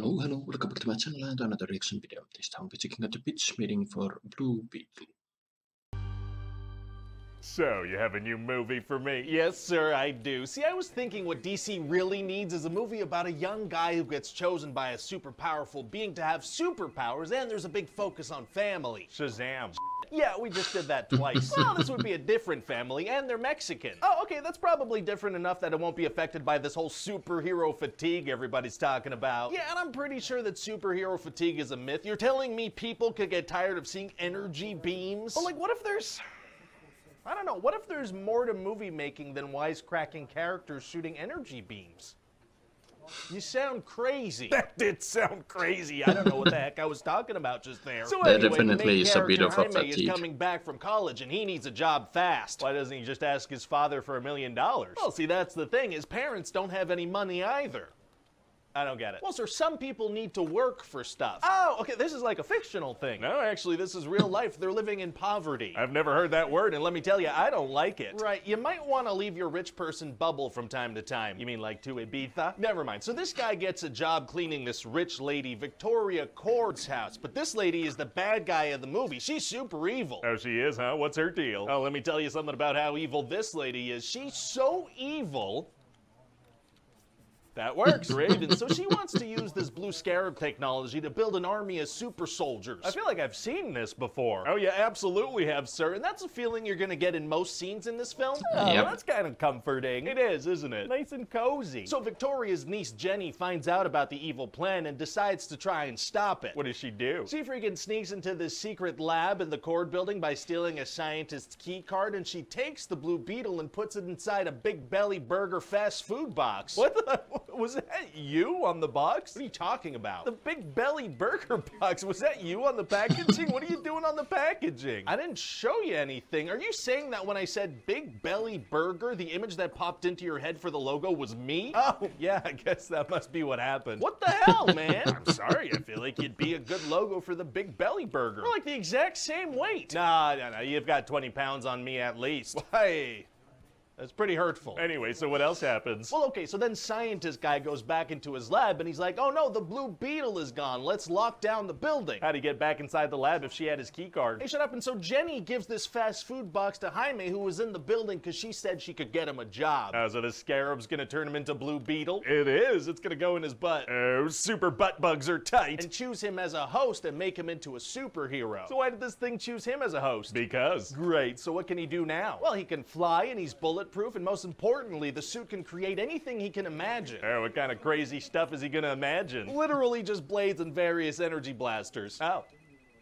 Hello, welcome back to my channel and another reaction video. This time we're checking out the pitch meeting for Blue Beetle. So, you have a new movie for me? Yes, sir, I do. See, I was thinking what DC really needs is a movie about a young guy who gets chosen by a super powerful being to have superpowers, and there's a big focus on family. Shazam. Yeah, we just did that twice. Well, this would be a different family, and they're Mexican. Oh, okay, that's probably different enough that it won't be affected by this whole superhero fatigue everybody's talking about. Yeah, and I'm pretty sure that superhero fatigue is a myth. You're telling me people could get tired of seeing energy beams? But, like, what if there's... I don't know, what if there's more to movie making than wisecracking characters shooting energy beams? You sound crazy. That did sound crazy. I don't know what the heck I was talking about just there. So There anyway, definitely the main is a bit of a character, Jaime, is fatigue. coming back from college and he needs a job fast. Why doesn't he just ask his father for $1 million? Well, see, that's the thing. His parents don't have any money either. I don't get it. Well, sir, some people need to work for stuff. Oh, okay, this is like a fictional thing. No, actually, this is real life. They're living in poverty. I've never heard that word, and let me tell you, I don't like it. Right, you might want to leave your rich person bubble from time to time. You mean like to Ibiza? Never mind. So this guy gets a job cleaning this rich lady, Victoria Cord's house, but this lady is the bad guy of the movie. She's super evil. Oh, she is, huh? What's her deal? Oh, let me tell you something about how evil this lady is. She's so evil... That works, Raven. So she wants to use this blue scarab technology to build an army of super soldiers. I feel like I've seen this before. Oh, you absolutely have, sir. And that's a feeling you're gonna get in most scenes in this film. Oh, Yep. that's kind of comforting. It is, isn't it? Nice and cozy. So Victoria's niece, Jenny, finds out about the evil plan and decides to try and stop it. What does she do? She freaking sneaks into this secret lab in the Cord building by stealing a scientist's key card, and she takes the Blue Beetle and puts it inside a Big Belly Burger fast food box. What the... Was that you on the box? What are you talking about? The Big Belly Burger box. Was that you on the packaging? What are you doing on the packaging? I didn't show you anything. Are you saying that when I said Big Belly Burger, the image that popped into your head for the logo was me? Oh, yeah, I guess that must be what happened. What the hell, man? I'm sorry. I feel like you'd be a good logo for the Big Belly Burger. We're like the exact same weight. Nah, you've got 20 pounds on me at least. Why? That's pretty hurtful. Anyway, so what else happens? Well, okay, so then scientist guy goes back into his lab and he's like, oh no, the Blue Beetle is gone. Let's lock down the building. How'd he get back inside the lab if she had his key card? Hey, shut up. And so Jenny gives this fast food box to Jaime, who was in the building because she said she could get him a job. Oh, so the scarab's gonna turn him into Blue Beetle? It is. It's gonna go in his butt. Oh, super butt bugs are tight. And choose him as a host and make him into a superhero. So why did this thing choose him as a host? Because. Great. So what can he do now? Well, he can fly and he's bulletproof, and most importantly, the suit can create anything he can imagine. Oh, what kind of crazy stuff is he gonna imagine? Literally just blades and various energy blasters. Oh.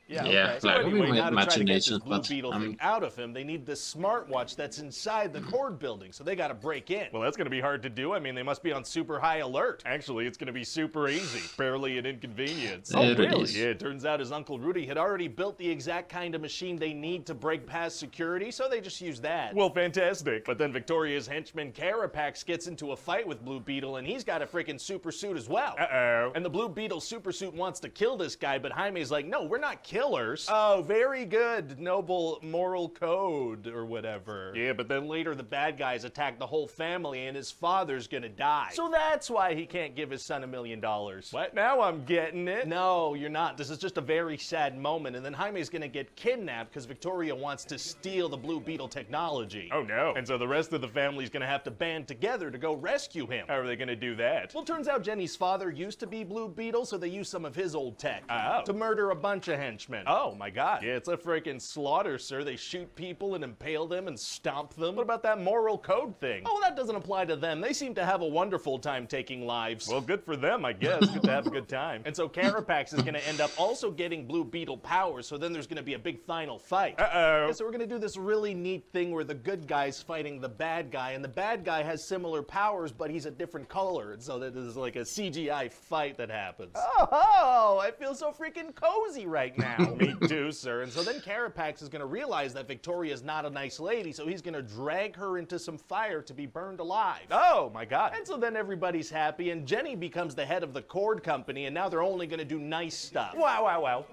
Yeah, okay. So like anyway, my now to try to get this imagination, Blue but Beetle thing out of him, they need this smartwatch that's inside the Cord building, so they gotta break in. Well, that's gonna be hard to do. I mean, they must be on super high alert. Actually, it's gonna be super easy. Barely an inconvenience. There Oh, it really? is. Yeah, it turns out his Uncle Rudy had already built the exact kind of machine they need to break past security, so they just use that. Well, fantastic. But then Victoria's henchman Carapax gets into a fight with Blue Beetle, and he's got a freaking super suit as well. Uh-oh. And the Blue Beetle super suit wants to kill this guy, but Jaime's like, no, we're not killers. Oh, very good. Noble moral code or whatever. Yeah, but then later the bad guys attack the whole family and his father's gonna die. So that's why he can't give his son $1 million. What? Now I'm getting it. No, you're not. This is just a very sad moment, and then Jaime's gonna get kidnapped because Victoria wants to steal the Blue Beetle technology. Oh no. And so the rest of the family's gonna have to band together to go rescue him. How are they gonna do that? Well, turns out Jenny's father used to be Blue Beetle, so they use some of his old tech to murder a bunch of henchmen. Oh my god. Yeah, it's a freaking slaughter, sir. They shoot people and impale them and stomp them. What about that moral code thing? Oh, that doesn't apply to them. They seem to have a wonderful time taking lives. Well, good for them, I guess. Good to have a good time. And so Carapax is gonna end up also getting Blue Beetle powers, so then there's gonna be a big final fight. Uh-oh. Yeah, so we're gonna do this really neat thing where the good guy's fighting the bad guy, and the bad guy has similar powers, but he's a different color, and so there's like a CGI fight that happens. Oh, I feel so freaking cozy right now. Me too, sir. And so then Carapax is gonna realize that Victoria's not a nice lady, so he's gonna drag her into some fire to be burned alive. Oh my god. And so then everybody's happy, and Jenny becomes the head of the Cord company, and now they're only gonna do nice stuff. Wow, wow, wow.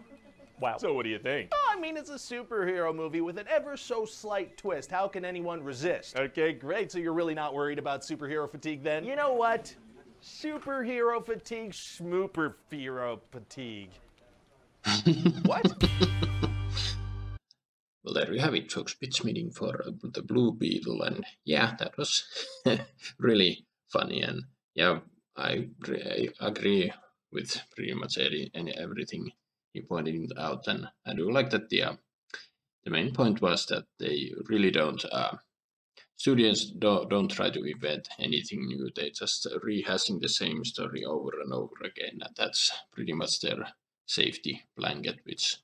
Wow. So what do you think? Oh, I mean, it's a superhero movie with an ever so slight twist. How can anyone resist? Okay, great. So you're really not worried about superhero fatigue then? You know what? Superhero fatigue, schmooper fatigue. What? Well, there you have it, folks. Pitch meeting for the Blue Beetle, and yeah, that was really funny. And yeah, I agree with pretty much everything he pointed out, and I do like that the main point was that they really don't. Studios don't try to invent anything new. They just rehashing the same story over and over again, and that's pretty much their safety blanket, which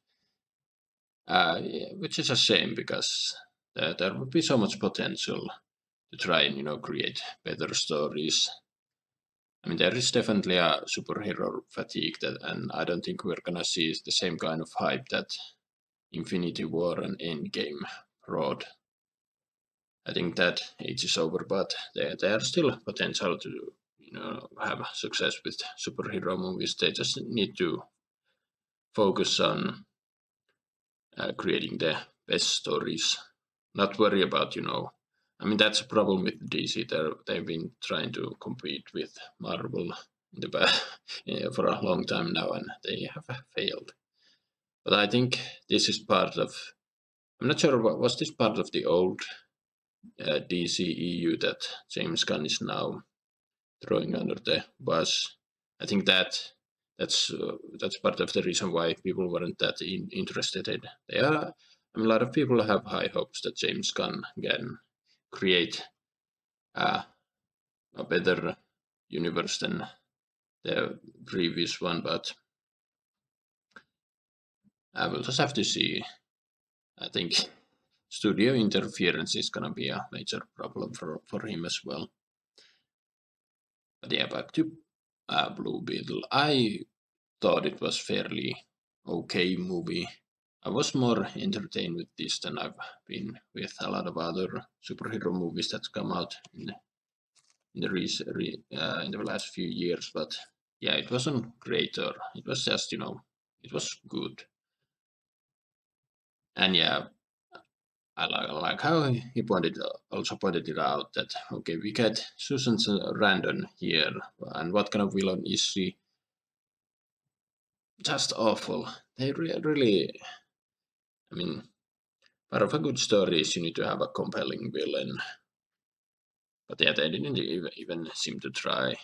is a shame because there would be so much potential to try and create better stories. I mean, there is definitely a superhero fatigue and I don't think we're gonna see the same kind of hype that Infinity War and Endgame brought. I think that age is over, but there are still potential to have success with superhero movies. They just need to focus on creating the best stories. Not worry about. I mean, that's a problem with DC. They've been trying to compete with Marvel in the for a long time now, and they have failed. But I think this is part of. I'm not sure. Was this part of the old DCEU that James Gunn is now throwing under the bus? I think that's part of the reason why people weren't that interested in. A lot of people have high hopes that James Gunn can create a better universe than the previous one, but I will just have to see. I think studio interference is gonna be a major problem for him as well. But yeah, back to Blue Beetle. I thought it was fairly okay movie. I was more entertained with this than I've been with a lot of other superhero movies that come out in the last few years. But yeah, it wasn't great, or it was just it was good. And yeah, I like how he also pointed it out that okay, we get Susan Randon here, and what kind of villain is she? Just awful. They really, I mean, part of a good story is you need to have a compelling villain. But yeah, they didn't even seem to try.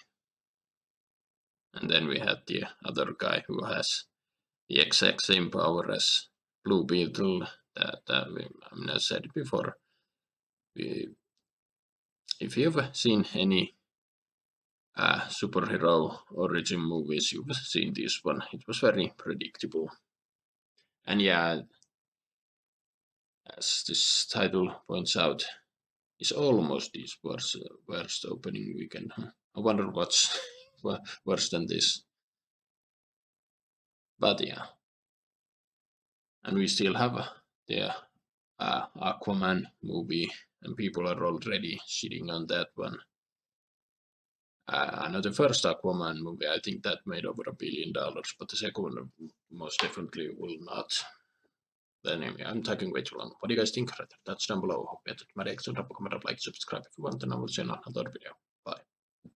And then we had the other guy who has the exact same power as Blue Beetle. I said it before. If you've seen any superhero origin movies, you've seen this one. It was very predictable. And yeah, as this title points out, it's almost this worst opening weekend. I wonder what's worse than this. But yeah, and we still have the Aquaman movie, and people are already shitting on that one. I know the first Aquaman movie, I think that made over $1 billion, but the second one most definitely will not. But anyway, I'm talking way too long. What do you guys think? That's down below. Hope you enjoyed my reaction. Drop a comment, like, subscribe if you want, and I will see you in another video.